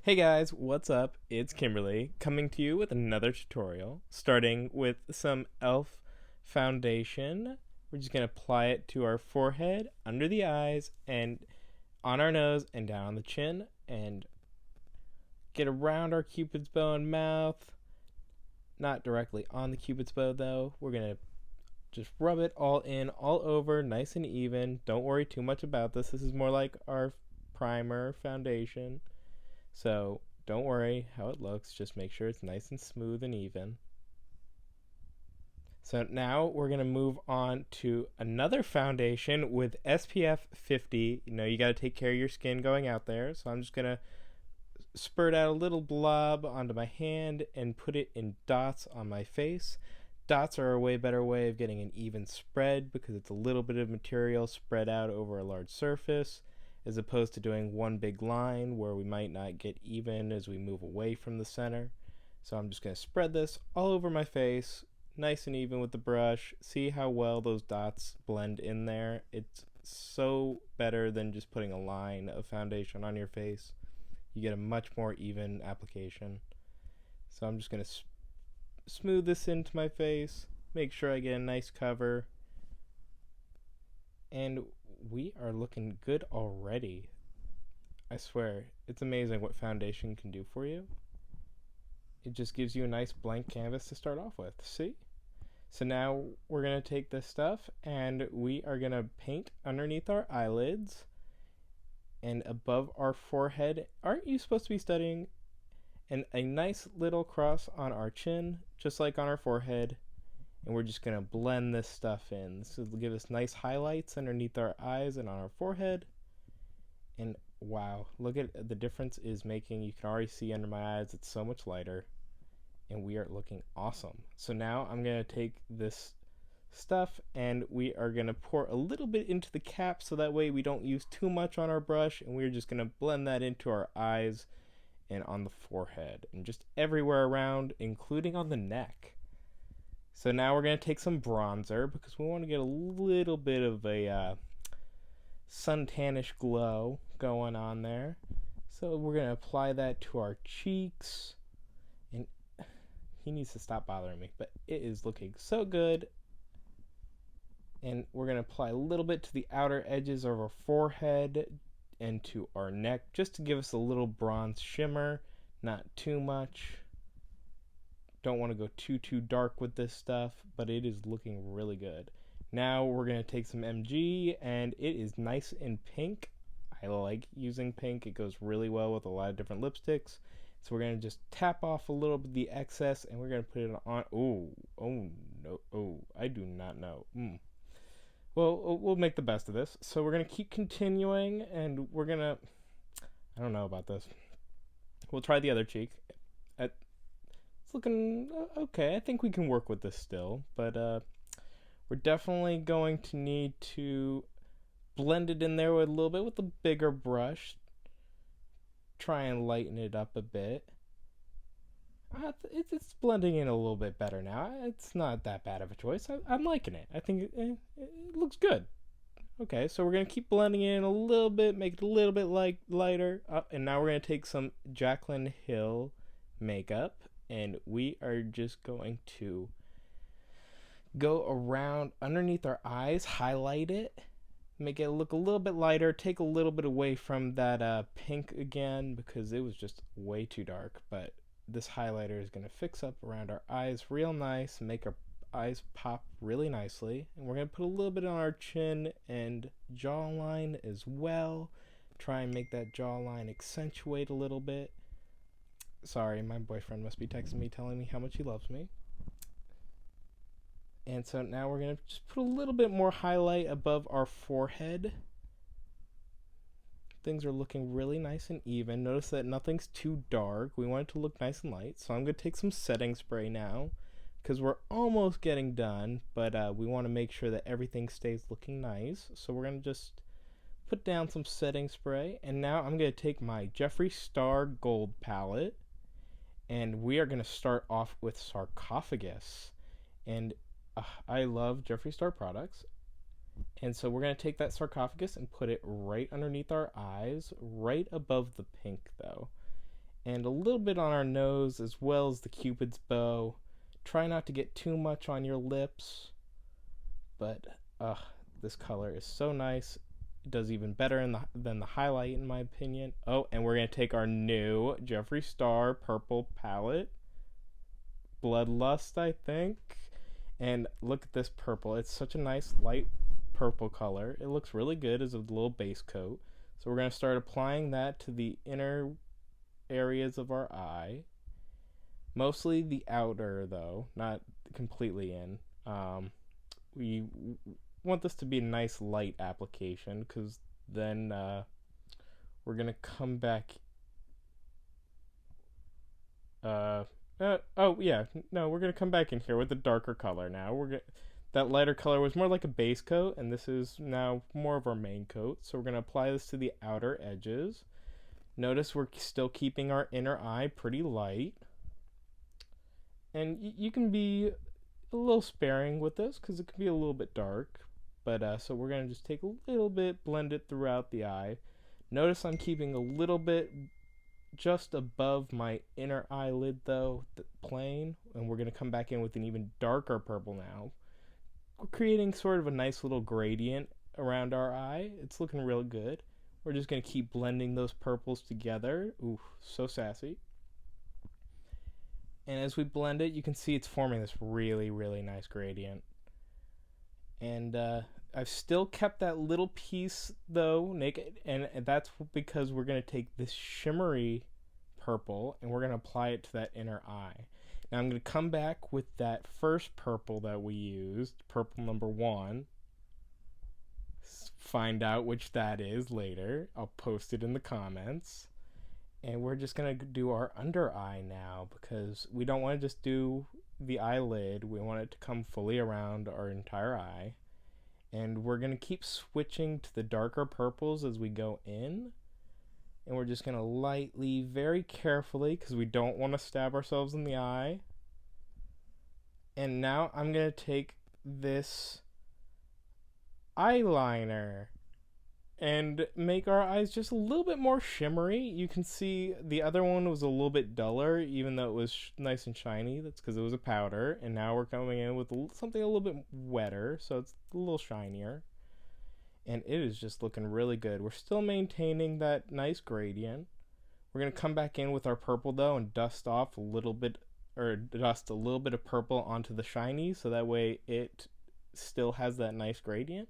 Hey guys, what's up? It's Kimberly coming to you with another tutorial, starting with some e.l.f. foundation. We're just going to apply it to our forehead, under the eyes, and on our nose, and down on the chin, and get around our cupid's bow and mouth. Not directly on the cupid's bow though. We're going to just rub it all in, all over, nice and even. Don't worry too much about this. This is more like our primer foundation. So don't worry how it looks, just make sure it's nice and smooth and even. So now we're going to move on to another foundation with SPF 50. You know, you got to take care of your skin going out there. So I'm just going to spurt out a little blob onto my hand and put it in dots on my face. Dots are a way better way of getting an even spread because it's a little bit of material spread out over a large surface, as opposed to doing one big line where we might not get even as we move away from the center. So I'm just going to spread this all over my face, nice and even with the brush. See how well those dots blend in there. It's so better than just putting a line of foundation on your face. You get a much more even application. So I'm just going to smooth this into my face, make sure I get a nice cover, and we are looking good already. I swear, it's amazing what foundation can do for you. It just gives you a nice blank canvas to start off with. See? So now we're going to take this stuff and we are going to paint underneath our eyelids and above our forehead. Aren't you supposed to be studying? And a nice little cross on our chin, just like on our forehead. And we're just going to blend this stuff in. This will give us nice highlights underneath our eyes and on our forehead. And wow, look at the difference is making. You can already see under my eyes it's so much lighter. And we are looking awesome. So now I'm going to take this stuff and we are going to pour a little bit into the cap so that way we don't use too much on our brush. And we're just going to blend that into our eyes and on the forehead and just everywhere around, including on the neck. So now we're going to take some bronzer because we want to get a little bit of a suntanish glow going on there. So we're going to apply that to our cheeks. And he needs to stop bothering me, but it is looking so good. And we're going to apply a little bit to the outer edges of our forehead and to our neck just to give us a little bronze shimmer, not too much. Don't want to go too dark with this stuff, but it is looking really good. Now we're going to take some MG and it is nice and pink. I like using pink. It goes really well with a lot of different lipsticks. So we're going to just tap off a little bit of the excess and we're going to put it on. I do not know. Well, we'll make the best of this. So we're going to keep continuing and we're going to, I don't know about this. We'll try the other cheek. It's looking okay. I think we can work with this still, but we're definitely going to need to blend it in there with a little bit with a bigger brush. Try and lighten it up a bit. It's blending in a little bit better now. It's not that bad of a choice. I'm liking it. I think it looks good. Okay, so we're going to keep blending in a little bit, make it a little bit lighter. And now we're going to take some Jaclyn Hill makeup. And we are just going to go around underneath our eyes, highlight it, make it look a little bit lighter, take a little bit away from that pink again because it was just way too dark. But this highlighter is going to fix up around our eyes real nice, make our eyes pop really nicely. And we're going to put a little bit on our chin and jawline as well. Try and make that jawline accentuate a little bit. Sorry, my boyfriend must be texting me telling me how much he loves me. And so now we're going to just put a little bit more highlight above our forehead. Things are looking really nice and even. Notice that nothing's too dark. We want it to look nice and light. So I'm going to take some setting spray now because we're almost getting done, but we want to make sure that everything stays looking nice. So we're going to just put down some setting spray. And now I'm going to take my Jefree Dstar Gold palette. And we are going to start off with sarcophagus. And I love Jefree Dstar products. And so we're going to take that sarcophagus and put it right underneath our eyes, right above the pink though. and a little bit on our nose as well as the cupid's bow. Try not to get too much on your lips, but this color is so nice. It does even better than the highlight in my opinion. Oh, and we're going to take our new Jefree Dstar purple palette, Bloodlust I think, and look at this purple. It's such a nice light purple color. It looks really good as a little base coat. So we're going to start applying that to the inner areas of our eye. Mostly the outer though, not completely in. We want this to be a nice light application because then we're going to come back. We're going to come back in here with a darker color now. That lighter color was more like a base coat, and this is now more of our main coat. So we're going to apply this to the outer edges. Notice we're still keeping our inner eye pretty light. And you can be a little sparing with this because it can be a little bit dark. But so we're going to just take a little bit, blend it throughout the eye. Notice I'm keeping a little bit just above my inner eyelid though, the plane. And we're going to come back in with an even darker purple now. We're creating sort of a nice little gradient around our eye. It's looking real good. We're just going to keep blending those purples together. Ooh, so sassy. And as we blend it, you can see it's forming this really, really nice gradient. And I've still kept that little piece though naked, and that's because we're going to take this shimmery purple and we're going to apply it to that inner eye. Now I'm going to come back with that first purple that we used, purple number 1. Find out which that is later. I'll post it in the comments. And we're just going to do our under eye now because we don't want to just do the eyelid. We want it to come fully around our entire eye. And we're going to keep switching to the darker purples as we go in. And we're just going to lightly, very carefully, because we don't want to stab ourselves in the eye. And now I'm going to take this eyeliner and make our eyes just a little bit more shimmery. You can see the other one was a little bit duller, even though it was nice and shiny. That's because it was a powder. And now we're coming in with something a little bit wetter, so it's a little shinier. And it is just looking really good. We're still maintaining that nice gradient. We're going to come back in with our purple though and dust a little bit of purple onto the shiny, so that way it still has that nice gradient.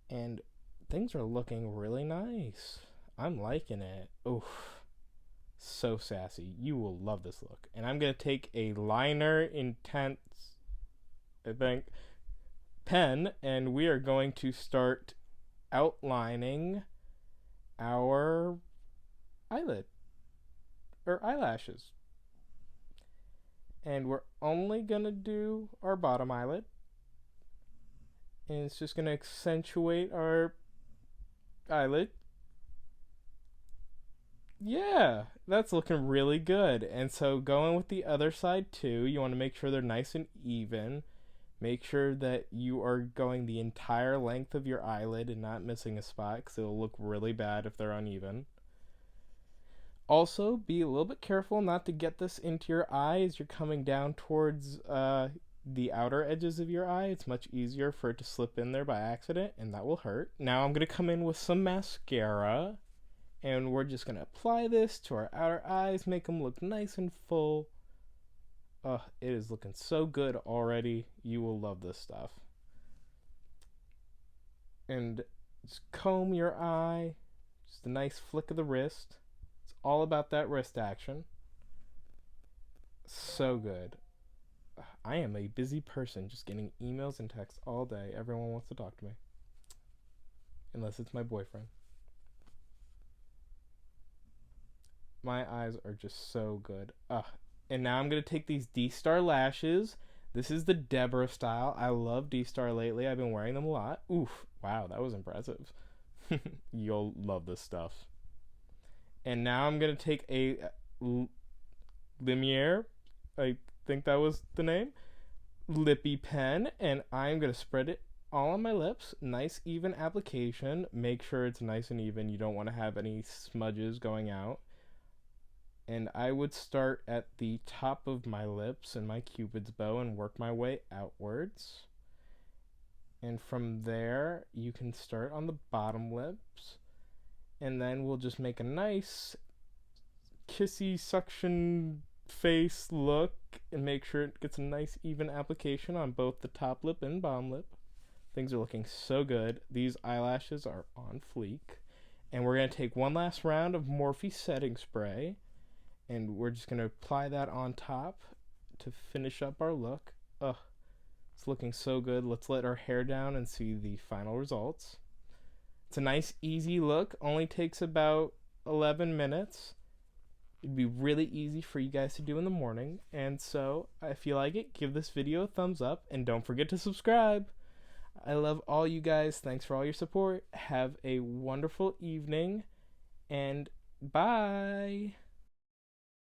And things are looking really nice. I'm liking it. Oof. So sassy. You will love this look. And I'm going to take a Lineur Intense, I think, pen, and we are going to start outlining our eyelid or eyelashes. And we're only going to do our bottom eyelid. And it's just going to accentuate our eyelid. Yeah, that's looking really good. And so going with the other side too, you want to make sure they're nice and even. Make sure that you are going the entire length of your eyelid and not missing a spot, because it'll look really bad if they're uneven. Also, be a little bit careful not to get this into your eye as you're coming down towards the outer edges of your eye. It's much easier for it to slip in there by accident, and that will hurt. Now I'm going to come in with some mascara, and we're just going to apply this to our outer eyes, make them look nice and full. It is looking so good already. You will love this stuff. And just comb your eye. Just a nice flick of the wrist. It's all about that wrist action. So good. I am a busy person, just getting emails and texts all day. Everyone wants to talk to me. Unless it's my boyfriend. My eyes are just so good. And now I'm going to take these Dstar lashes. This is the Deborah style. I love Dstar lately. I've been wearing them a lot. Oof. Wow, that was impressive. You'll love this stuff. And now I'm going to take a Lumiere. I think that was the name. Lippie pen. And I'm going to spread it all on my lips. Nice even application. Make sure it's nice and even. You don't want to have any smudges going out. And I would start at the top of my lips and my cupid's bow and work my way outwards. And from there, you can start on the bottom lips. And then we'll just make a nice kissy suction face look and make sure it gets a nice even application on both the top lip and bottom lip. Things are looking so good. These eyelashes are on fleek. And we're going to take one last round of Morphe setting spray. And we're just going to apply that on top to finish up our look. Ugh, it's looking so good. Let's let our hair down and see the final results. It's a nice, easy look. Only takes about 11 minutes. It'd be really easy for you guys to do in the morning. And so, if you like it, give this video a thumbs up. And don't forget to subscribe. I love all you guys. Thanks for all your support. Have a wonderful evening. And bye.